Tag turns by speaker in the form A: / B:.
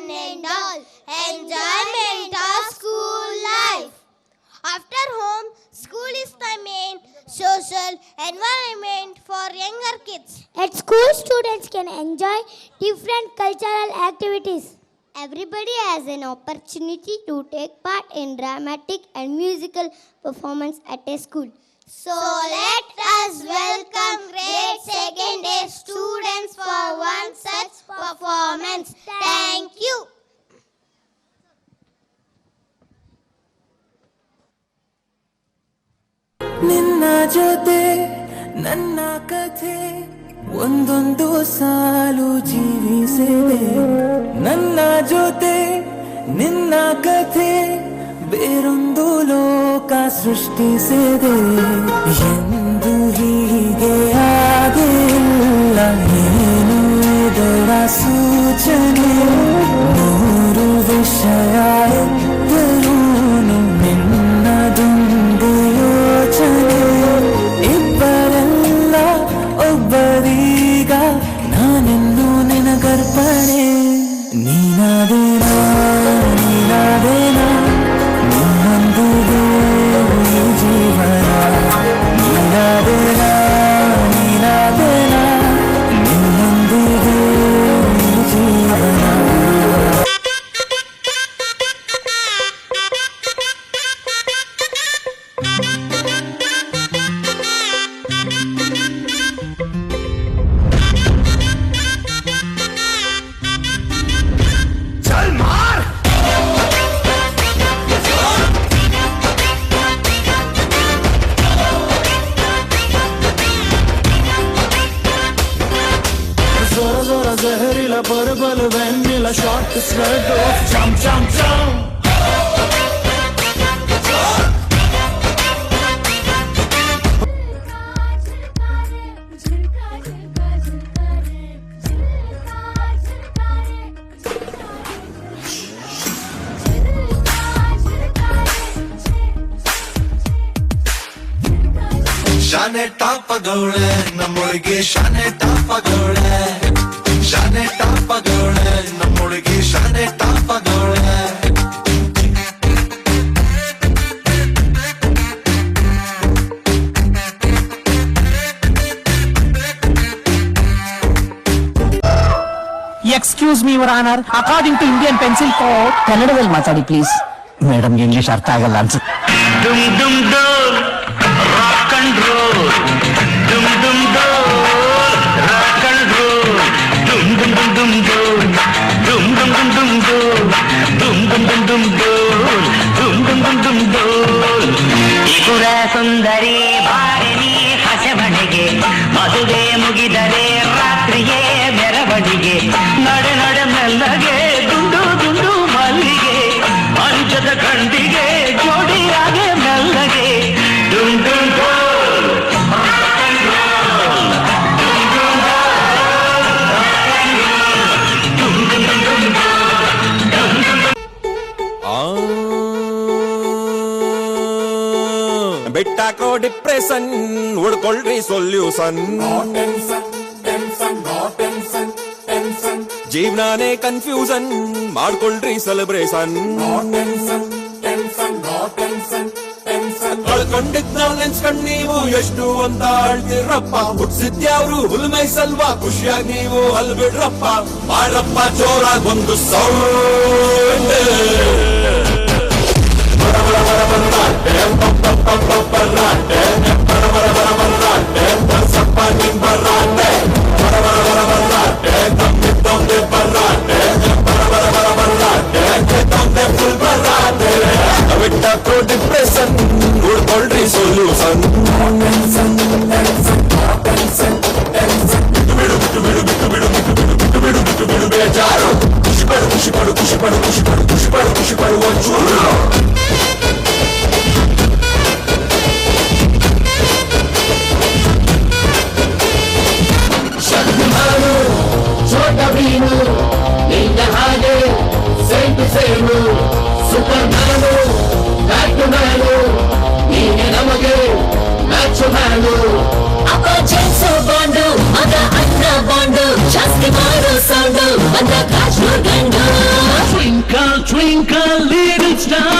A: one and all. Enjoyment of school life. After home, school is the main social environment for younger kids.
B: At school, students can enjoy different cultural activities. Everybody has an opportunity to take part in dramatic and musical performance at a school.
A: So let us welcome grade second day students for one such performance. Thank you.
C: ನಿನ್ನ ಜೊತೆ ನನ್ನ ಕಥೆ ಒಂದೊಂದು ಸಾಲು ಜೀವಿಸಿದೆ. ನನ್ನ ಜೊತೆ ನಿನ್ನ ಕಥೆ ಬೇರೊಂದು ಲೋಕ ಸೃಷ್ಟಿಸಿದೆ. ಎಂದು ಹೀಗೆ ಆಗಿಲ್ಲ, ಏನು ಇದರ ಸೂಚನೆ? ನೂರು ವಿಷಯ ಎತ್ತರೂನು ನಿನ್ನದೊಂದು ಯೋಚನೆ. ಇಬ್ಬರಲ್ಲ ಒಬ್ಬರೀಗ ನಾನೆಂದು ನಿನಗರ್ಪಣೆ. ನೀನಾದೇನಾ ನೀನಾದೇನಾ ನಿನ್ನೊಂದಿಗೆ ಈ ಜೀವನ. ನೀನಾದೇನಾ ನೀನಾದೇನಾ ನಿನ್ನೊಂದಿಗೆ ಈ ಜೀವನ. Zehriyle barbal vanilla short skirt of jump jump jump.
D: ಶಾನೆ ಟಾಪಗೌಳೆ ನಮ್ಮೊಳಗೆ ಶಾನೆ ಟಾಪಗೌಳೆ. ಶಾನೆ ಟಾಪಗೌಳೆ ನಮ್ಮೊಳಗೆ ಶಾನೆ ಟಾಪಗೌಳೆ.
E: Excuse me your honour, according to Indian pencil code. ಕನ್ನಡದಲ್ಲಿ ಮಾತಾಡಿ ಪ್ಲೀಸ್. ಮೇಡಮ್ ಇಂಗ್ಲಿಷ್ ಅರ್ಥ ಆಗಲ್ಲ ಅನ್ಸುತ್ತೆ.
F: ಡುಮ್ ಡುಮ್ ಡೋಲ್ ರಾಕ್ ಅಂಡ್ ರೋಲ್. ಡುಮ್ ಡುಮ್ ಡೋಲ್ ರಾಕ್ ಅಂಡ್ ರೋಲ್. ಡುಮ್ ಡುಮ್ ಡುಮ್ ಡುಮ್ ಡೋಲ್. ಡುಮ್ ಡುಮ್ ಡುಮ್ ಡುಮ್ ಡೋಲ್. ಡುಮ್ ಡುಮ್ ಡುಮ್ ಡುಮ್ ಡೋಲ್. ಡುಮ್ ಡುಮ್ ಡುಮ್ ಡುಮ್ ಡೋಲ್. ಇಗುರ ಸುಂದರಿ ಬಾರಿನಿ ಹಸೆಮಣೆಗೆ ಮದುವೆ ಮುಗಿದರೆ ರಾತ್ರಿಯೇ ಮೆರವಣಿಗೆ. ನಡೆ ನಡೆ ಮೆಲ್ಲಗೆ ದುಂಡು ದುಂಡು ಮಲ್ಲಿಗೆ ಅಂಚದ ಗಂಡಿಗೆ ಜೋಡಿಯಾಗೆ ಮೆಲ್ಲಗೆ. ಡುಮ್ ಡುಮ್ ಡೋಲ್ ರಾಕ್ ಅಂಡ್ ರೋಲ್. ಡುಮ್ ಡುಮ್ ಡೋಲ್ ರಾಕ್ ಅಂಡ್ ರೋಲ್. ಡುಮ್ ಡುಮ್ ಡುಮ್ ಡುಮ್ ಡೋಲ್. ಡುಮ್ ಡುಮ್ ಡುಮ್.
G: ಬಿಟ್ಟಾಕೋ ಡಿಪ್ರೆಷನ್, ಉಡ್ಕೊಳ್ರಿ ಸೊಲ್ಯೂಷನ್. ಜೀವನಾನೇ ಕನ್ಫ್ಯೂಷನ್, ಮಾಡ್ಕೊಳ್ರಿ ಸೆಲೆಬ್ರೇಷನ್. ಕಳ್ಕೊಂಡಿದ್ ನಾವ್ ನೆನ್ಸ್ಕೊಂಡ್ ನೀವು ಎಷ್ಟು ಅಂತ ಅಳ್ತಿರಪ್ಪ. ಹುಟ್ಸಿದ್ಯಾವ್ರು ಹುಲ್ಮೈ ಸಲ್ವಾ, ಖುಷಿಯಾಗಿ ನೀವು ಅಲ್ಬಿಡ್ರಪ್ಪ. ಮಾಡ್ರಪ್ಪ ಜೋರಾಗ್ ಒಂದು ಸೌಂಡ್. ಬಿಟ್ಟಾಕೋ ಡಿಪ್ರೆಷನ್, ಉಡ್ಕೊಳ್ರಿ ಸೊಲ್ಯೂಷನ್. ಬಿಡು ಬಿಟ್ಟು ಬಿಡು ಬಿಟ್ಟು ಬಿಡು ಬಿಟ್ಟು ಬಿಡು ಬಿಟ್ಟು ಬಿಡು ಬಿಟ್ಟು ಬಿಡು ಬೇಜಾರು. ಖುಷಿ ಪಡು ಖುಷಿ ಪಡು ಖುಷಿ ಪಡು ಖುಷಿ ಪಡು ಖುಷಿ ಪಡು ಖುಷಿ ಪಡು ಒಂಚೂರು.
H: ಶಕ್ತಿಮಾನು ಛೋಟ ಭೀಮು ನಿನ್ನ ಹಾಗೆ same to same. Superman batman ನೀನೆ ನಮಗೆ ಮ್ಯಾಚ್ ಮ್ಯಾನು.
I: ಅಪ್ಪ ಜೇಮ್ಸು ಬಾಂಡು ಮಗ ಅಣ್ಣ ಬಾಂಡು ಜಾಸ್ತಿ ಮಾಡು ಸೌಂಡು ಬಂದ ಕಾಶ್ಮೀರ್ ಗಂಡು. star.